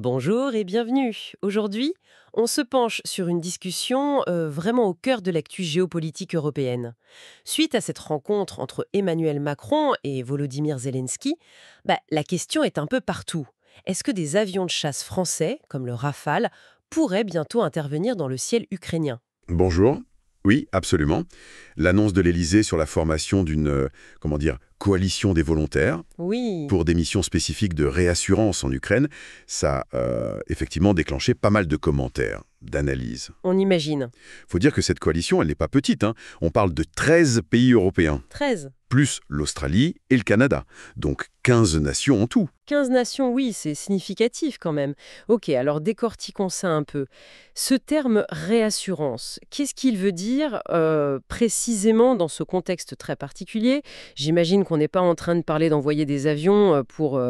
Bonjour et bienvenue. Aujourd'hui, on se penche sur une discussion vraiment au cœur de l'actu géopolitique européenne. Suite à cette rencontre entre Emmanuel Macron et Volodymyr Zelensky, la question est un peu partout. Est-ce que des avions de chasse français, comme le Rafale, pourraient bientôt intervenir dans le ciel ukrainien? Bonjour. Oui, absolument. L'annonce de l'Élysée sur la formation d'une, comment dire, coalition des volontaires Oui, pour des missions spécifiques de réassurance en Ukraine, ça a effectivement déclenché pas mal de commentaires, d'analyses. on imagine. Faut dire que cette coalition, elle n'est pas petite, hein. On parle de 13 pays européens, 13. plus l'Australie et le Canada. Donc 15 nations en tout. 15 nations, oui, c'est significatif quand même. Ok, alors décortiquons ça un peu. Ce terme réassurance, qu'est-ce qu'il veut dire précisément dans ce contexte très particulier? J'imagine qu'on n'est pas en train de parler d'envoyer des avions pour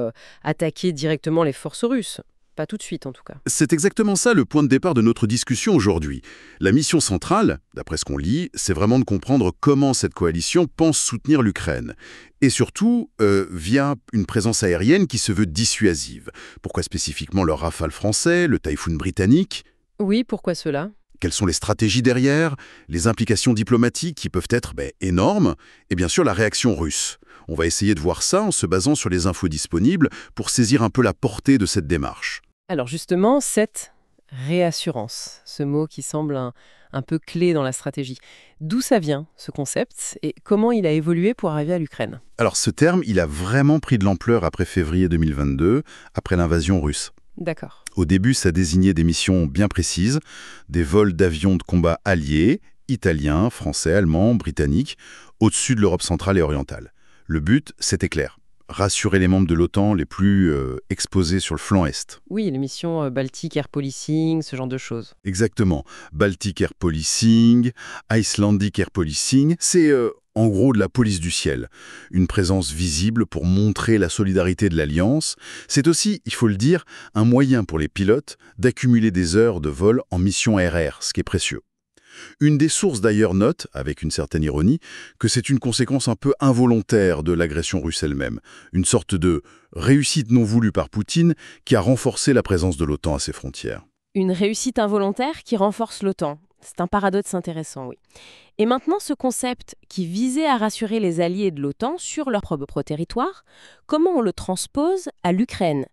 attaquer directement les forces russes. Pas tout de suite en tout cas. C'est exactement ça le point de départ de notre discussion aujourd'hui. La mission centrale, d'après ce qu'on lit, c'est vraiment de comprendre comment cette coalition pense soutenir l'Ukraine. Et surtout, via une présence aérienne qui se veut dissuasive. Pourquoi spécifiquement le Rafale français, le Typhoon britannique? Oui, pourquoi cela? Quelles sont les stratégies derrière? Les implications diplomatiques qui peuvent être énormes? Et bien sûr, la réaction russe. On va essayer de voir ça en se basant sur les infos disponibles pour saisir un peu la portée de cette démarche. Alors justement, cette réassurance, ce mot qui semble un peu clé dans la stratégie. D'où ça vient, ce concept, et comment il a évolué pour arriver à l'Ukraine? Alors ce terme, il a vraiment pris de l'ampleur après février 2022, après l'invasion russe. D'accord. Au début, ça désignait des missions bien précises, des vols d'avions de combat alliés, italiens, français, allemands, britanniques, au-dessus de l'Europe centrale et orientale. Le but, c'était clair. Rassurer les membres de l'OTAN les plus exposés sur le flanc Est. Oui, les missions Baltic Air Policing, ce genre de choses. Exactement. Baltic Air Policing, Icelandic Air Policing, c'est en gros de la police du ciel. Une présence visible pour montrer la solidarité de l'Alliance. C'est aussi, il faut le dire, un moyen pour les pilotes d'accumuler des heures de vol en mission RR, ce qui est précieux. Une des sources d'ailleurs note, avec une certaine ironie, que c'est une conséquence un peu involontaire de l'agression russe elle-même, une sorte de réussite non voulue par Poutine qui a renforcé la présence de l'OTAN à ses frontières. Une réussite involontaire qui renforce l'OTAN. C'est un paradoxe intéressant, oui. Et maintenant, ce concept qui visait à rassurer les alliés de l'OTAN sur leur propre territoire, comment on le transpose à l'Ukraine,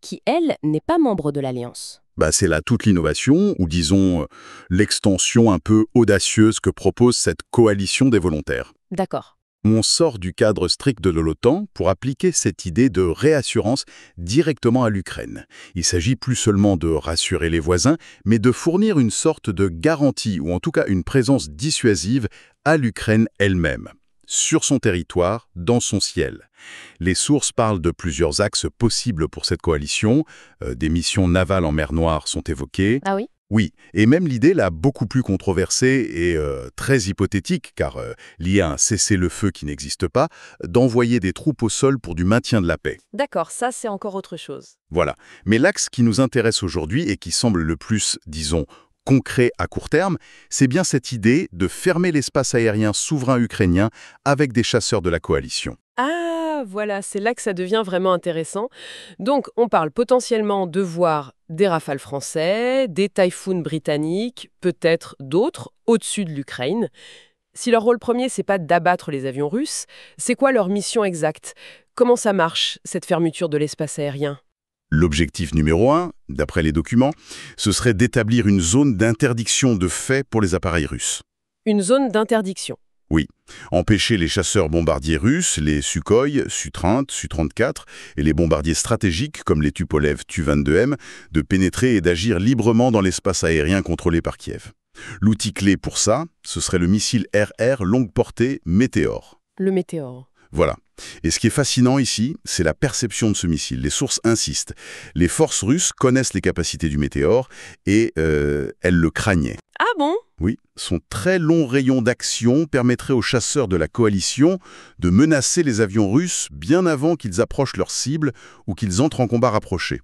qui, elle, n'est pas membre de l'Alliance? C'est là toute l'innovation, ou disons l'extension un peu audacieuse que propose cette coalition des volontaires. D'accord. On sort du cadre strict de l'OTAN pour appliquer cette idée de réassurance directement à l'Ukraine. Il s'agit plus seulement de rassurer les voisins, mais de fournir une sorte de garantie, ou en tout cas une présence dissuasive à l'Ukraine elle-même, sur son territoire, dans son ciel. Les sources parlent de plusieurs axes possibles pour cette coalition. Des missions navales en mer Noire sont évoquées. Ah oui? Oui, et même l'idée là beaucoup plus controversée et très hypothétique, car liée à un cessez-le-feu qui n'existe pas, d'envoyer des troupes au sol pour du maintien de la paix. D'accord, ça c'est encore autre chose. Voilà. Mais l'axe qui nous intéresse aujourd'hui et qui semble le plus, disons, concret à court terme, c'est bien cette idée de fermer l'espace aérien souverain ukrainien avec des chasseurs de la coalition. Ah, voilà, c'est là que ça devient vraiment intéressant. Donc, on parle potentiellement de voir des Rafales français, des Typhoons britanniques, peut-être d'autres, au-dessus de l'Ukraine. Si leur rôle premier, c'est pas d'abattre les avions russes, c'est quoi leur mission exacte? Comment ça marche, cette fermeture de l'espace aérien? L'objectif numéro 1, d'après les documents, ce serait d'établir une zone d'interdiction de fait pour les appareils russes. Une zone d'interdiction. Oui, empêcher les chasseurs bombardiers russes, les Sukhoi, Su-30, Su-34 et les bombardiers stratégiques comme les Tupolev Tu-22M de pénétrer et d'agir librement dans l'espace aérien contrôlé par Kiev. L'outil clé pour ça, ce serait le missile RR longue portée Météor. Le météore. Voilà. Et ce qui est fascinant ici, c'est la perception de ce missile. Les sources insistent. Les forces russes connaissent les capacités du Météor et elles le craignaient. Ah bon? Oui, son très long rayon d'action permettrait aux chasseurs de la coalition de menacer les avions russes bien avant qu'ils approchent leur cible ou qu'ils entrent en combat rapproché.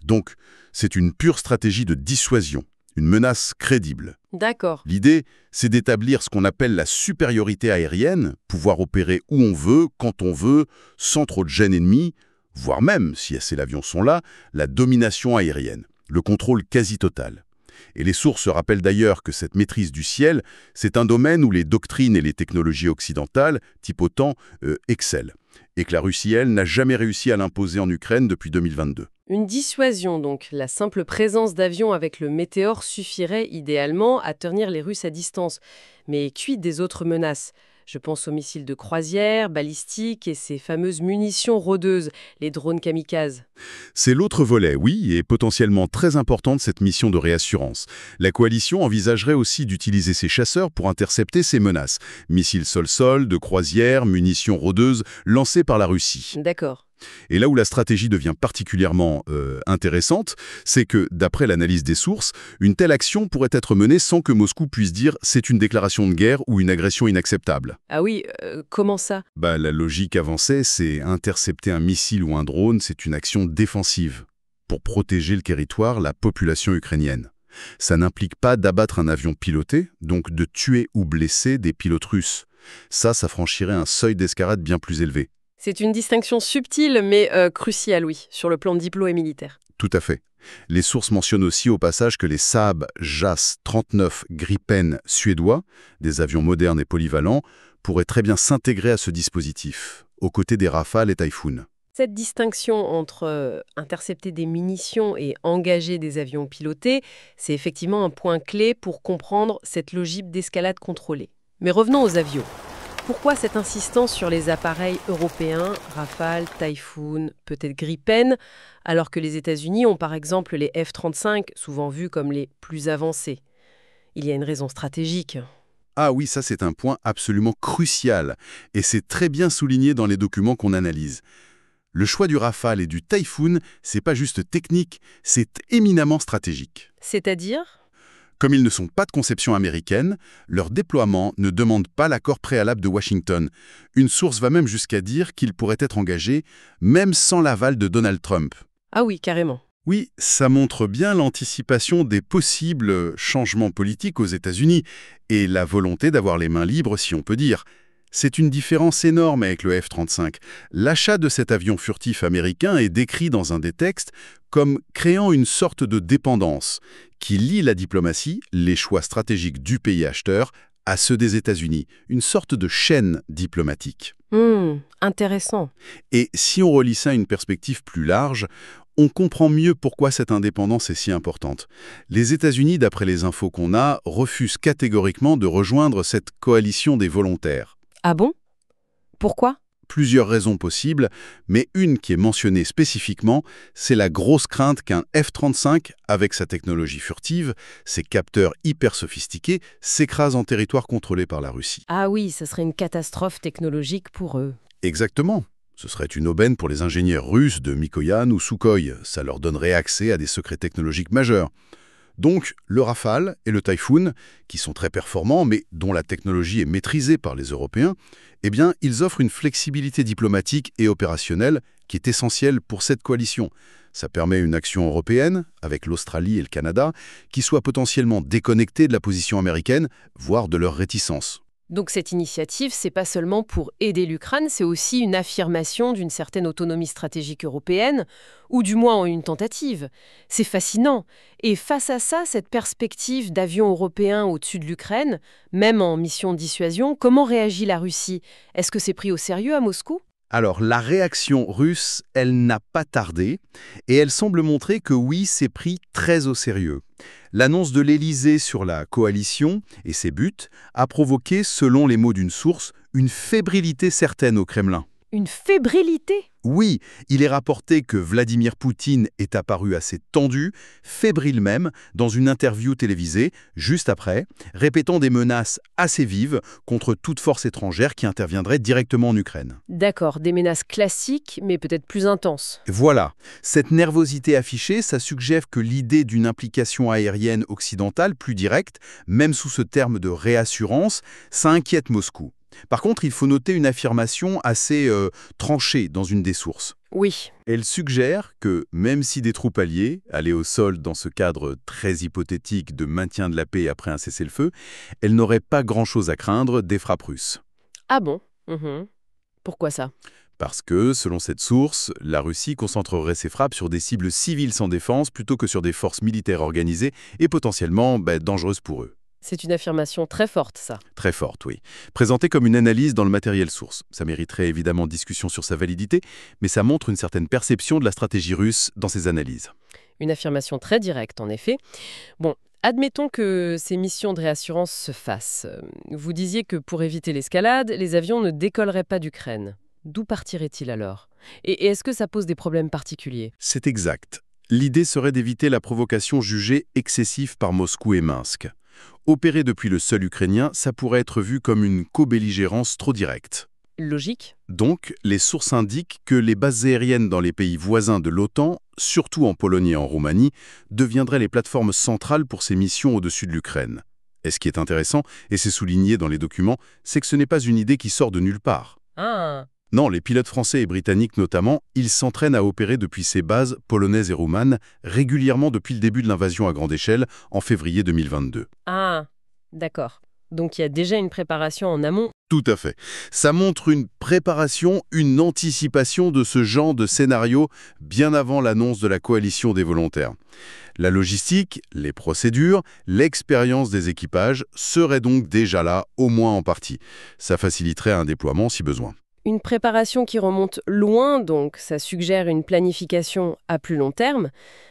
Donc, c'est une pure stratégie de dissuasion, une menace crédible. D'accord. L'idée, c'est d'établir ce qu'on appelle la supériorité aérienne, pouvoir opérer où on veut, quand on veut, sans trop de gêne ennemie, voire même, si assez d'avions sont là, la domination aérienne, le contrôle quasi total. Et les sources rappellent d'ailleurs que cette maîtrise du ciel, c'est un domaine où les doctrines et les technologies occidentales, type OTAN, excellent. Et que la Russie, elle, n'a jamais réussi à l'imposer en Ukraine depuis 2022. Une dissuasion donc. La simple présence d'avions avec le Météor suffirait idéalement à tenir les Russes à distance. Mais quid des autres menaces? Je pense aux missiles de croisière, balistiques et ces fameuses munitions rôdeuses, les drones kamikazes. C'est l'autre volet, oui, et potentiellement très important de cette mission de réassurance. La coalition envisagerait aussi d'utiliser ces chasseurs pour intercepter ces menaces. Missiles sol-sol, de croisière, munitions rôdeuses, lancées par la Russie. D'accord. Et là où la stratégie devient particulièrement intéressante, c'est que, d'après l'analyse des sources, une telle action pourrait être menée sans que Moscou puisse dire c'est une déclaration de guerre ou une agression inacceptable. Ah oui, comment ça? La logique avancée, c'est intercepter un missile ou un drone, c'est une action défensive pour protéger le territoire, la population ukrainienne. Ça n'implique pas d'abattre un avion piloté, donc de tuer ou blesser des pilotes russes. Ça franchirait un seuil d'escalade bien plus élevé. C'est une distinction subtile mais cruciale, oui, sur le plan diplo et militaire. Tout à fait. Les sources mentionnent aussi au passage que les Saab JAS-39 Gripen suédois, des avions modernes et polyvalents, pourraient très bien s'intégrer à ce dispositif, aux côtés des Rafale et Typhoon. Cette distinction entre intercepter des munitions et engager des avions pilotés, c'est effectivement un point clé pour comprendre cette logique d'escalade contrôlée. Mais revenons aux avions. Pourquoi cette insistance sur les appareils européens, Rafale, Typhoon, peut-être Gripen, alors que les États-Unis ont par exemple les F-35, souvent vus comme les plus avancés? Il y a une raison stratégique. Ah oui, ça c'est un point absolument crucial, et c'est très bien souligné dans les documents qu'on analyse. Le choix du Rafale et du Typhoon, c'est pas juste technique, c'est éminemment stratégique. C'est-à-dire? Comme ils ne sont pas de conception américaine, leur déploiement ne demande pas l'accord préalable de Washington. Une source va même jusqu'à dire qu'ils pourraient être engagés, même sans l'aval de Donald Trump. Ah oui, carrément. Oui, ça montre bien l'anticipation des possibles changements politiques aux États-Unis et la volonté d'avoir les mains libres, si on peut dire. C'est une différence énorme avec le F-35. L'achat de cet avion furtif américain est décrit dans un des textes comme créant une sorte de dépendance qui lie la diplomatie, les choix stratégiques du pays acheteur, à ceux des États-Unis, une sorte de chaîne diplomatique. Intéressant. Et si on relie ça à une perspective plus large, on comprend mieux pourquoi cette indépendance est si importante. Les États-Unis, d'après les infos qu'on a, refusent catégoriquement de rejoindre cette coalition des volontaires. Ah bon? Pourquoi? Plusieurs raisons possibles, mais une qui est mentionnée spécifiquement, c'est la grosse crainte qu'un F-35, avec sa technologie furtive, ses capteurs hyper sophistiqués, s'écrase en territoire contrôlé par la Russie. Ah oui, ça serait une catastrophe technologique pour eux. Exactement. Ce serait une aubaine pour les ingénieurs russes de Mikoyan ou Sukhoi. Ça leur donnerait accès à des secrets technologiques majeurs. Donc, le Rafale et le Typhoon, qui sont très performants, mais dont la technologie est maîtrisée par les Européens, eh bien, ils offrent une flexibilité diplomatique et opérationnelle qui est essentielle pour cette coalition. Ça permet une action européenne, avec l'Australie et le Canada, qui soit potentiellement déconnectée de la position américaine, voire de leur réticence. Donc cette initiative, c'est pas seulement pour aider l'Ukraine, c'est aussi une affirmation d'une certaine autonomie stratégique européenne, ou du moins une tentative. C'est fascinant. Et face à ça, cette perspective d'avions européens au-dessus de l'Ukraine, même en mission de dissuasion, comment réagit la Russie? Est-ce que c'est pris au sérieux à Moscou? Alors, la réaction russe, elle n'a pas tardé, et elle semble montrer que oui, c'est pris très au sérieux. L'annonce de l'Élysée sur la coalition et ses buts a provoqué, selon les mots d'une source, une fébrilité certaine au Kremlin. Une fébrilité? Oui, il est rapporté que Vladimir Poutine est apparu assez tendu, fébrile même, dans une interview télévisée, juste après, répétant des menaces assez vives contre toute force étrangère qui interviendrait directement en Ukraine. D'accord, des menaces classiques, mais peut-être plus intenses. Voilà, cette nervosité affichée, ça suggère que l'idée d'une implication aérienne occidentale plus directe, même sous ce terme de réassurance, ça inquiète Moscou. Par contre, il faut noter une affirmation assez tranchée dans une des sources. Oui. Elle suggère que, même si des troupes alliées, allaient au sol dans ce cadre très hypothétique de maintien de la paix après un cessez-le-feu, elles n'auraient pas grand-chose à craindre des frappes russes. Ah bon? Pourquoi ça? Parce que, selon cette source, la Russie concentrerait ses frappes sur des cibles civiles sans défense plutôt que sur des forces militaires organisées et potentiellement dangereuses pour eux. C'est une affirmation très forte, ça. Très forte, oui. Présentée comme une analyse dans le matériel source. Ça mériterait évidemment discussion sur sa validité, mais ça montre une certaine perception de la stratégie russe dans ses analyses. Une affirmation très directe, en effet. Bon, admettons que ces missions de réassurance se fassent. Vous disiez que pour éviter l'escalade, les avions ne décolleraient pas d'Ukraine. D'où partiraient-ils alors? Et est-ce que ça pose des problèmes particuliers? C'est exact. L'idée serait d'éviter la provocation jugée excessive par Moscou et Minsk. Opérer depuis le sol ukrainien, ça pourrait être vu comme une co-belligérance trop directe. Logique. Donc, les sources indiquent que les bases aériennes dans les pays voisins de l'OTAN, surtout en Pologne et en Roumanie, deviendraient les plateformes centrales pour ces missions au-dessus de l'Ukraine. Et ce qui est intéressant, et c'est souligné dans les documents, c'est que ce n'est pas une idée qui sort de nulle part. Ah. Non, les pilotes français et britanniques notamment, ils s'entraînent à opérer depuis ces bases polonaises et roumanes régulièrement depuis le début de l'invasion à grande échelle en février 2022. Ah, d'accord. Donc il y a déjà une préparation en amont. Tout à fait. Ça montre une préparation, une anticipation de ce genre de scénario bien avant l'annonce de la coalition des volontaires. La logistique, les procédures, l'expérience des équipages seraient donc déjà là, au moins en partie. Ça faciliterait un déploiement si besoin. Une préparation qui remonte loin, donc ça suggère une planification à plus long terme.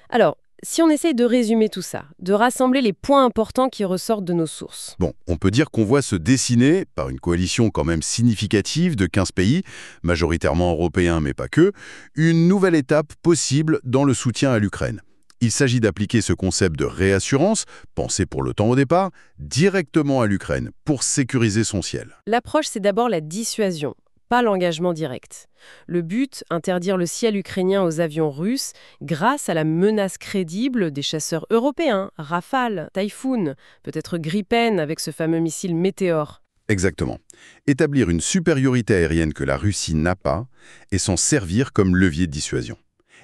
Alors, si on essaye de résumer tout ça, de rassembler les points importants qui ressortent de nos sources. Bon, on peut dire qu'on voit se dessiner, par une coalition quand même significative de 15 pays, majoritairement européens mais pas que, une nouvelle étape possible dans le soutien à l'Ukraine. Il s'agit d'appliquer ce concept de réassurance, pensé pour l'OTAN au départ, directement à l'Ukraine, pour sécuriser son ciel. L'approche, c'est d'abord la dissuasion, pas l'engagement direct. Le but, interdire le ciel ukrainien aux avions russes grâce à la menace crédible des chasseurs européens, Rafale, Typhoon, peut-être Gripen avec ce fameux missile Météor. Exactement. Établir une supériorité aérienne que la Russie n'a pas et s'en servir comme levier de dissuasion.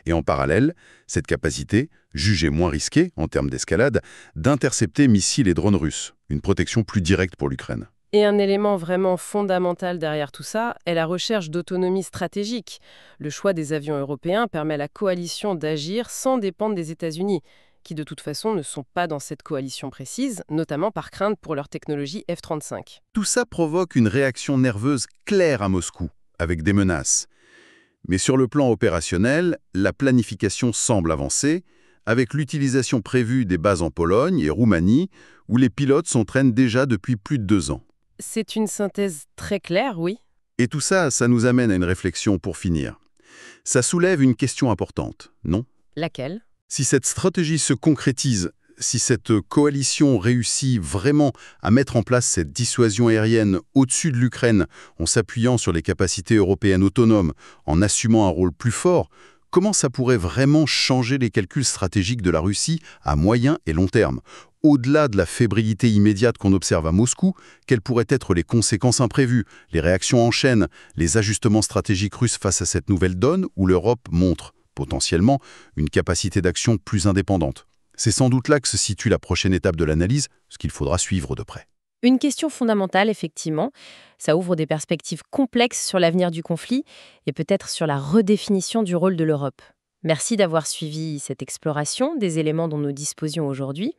Et en parallèle, cette capacité, jugée moins risquée en termes d'escalade, d'intercepter missiles et drones russes, une protection plus directe pour l'Ukraine. Et un élément vraiment fondamental derrière tout ça est la recherche d'autonomie stratégique. Le choix des avions européens permet à la coalition d'agir sans dépendre des États-Unis, qui de toute façon ne sont pas dans cette coalition précise, notamment par crainte pour leur technologie F-35. Tout ça provoque une réaction nerveuse claire à Moscou, avec des menaces. Mais sur le plan opérationnel, la planification semble avancer, avec l'utilisation prévue des bases en Pologne et Roumanie, où les pilotes s'entraînent déjà depuis plus de 2 ans. C'est une synthèse très claire, oui. Et tout ça, ça nous amène à une réflexion pour finir. Ça soulève une question importante, non? Laquelle? Si cette stratégie se concrétise, si cette coalition réussit vraiment à mettre en place cette dissuasion aérienne au-dessus de l'Ukraine en s'appuyant sur les capacités européennes autonomes, en assumant un rôle plus fort, comment ça pourrait vraiment changer les calculs stratégiques de la Russie à moyen et long terme? Au-delà de la fébrilité immédiate qu'on observe à Moscou, quelles pourraient être les conséquences imprévues, les réactions en chaîne, les ajustements stratégiques russes face à cette nouvelle donne où l'Europe montre, potentiellement, une capacité d'action plus indépendante? C'est sans doute là que se situe la prochaine étape de l'analyse, ce qu'il faudra suivre de près. Une question fondamentale, effectivement. Ça ouvre des perspectives complexes sur l'avenir du conflit et peut-être sur la redéfinition du rôle de l'Europe. Merci d'avoir suivi cette exploration des éléments dont nous disposions aujourd'hui.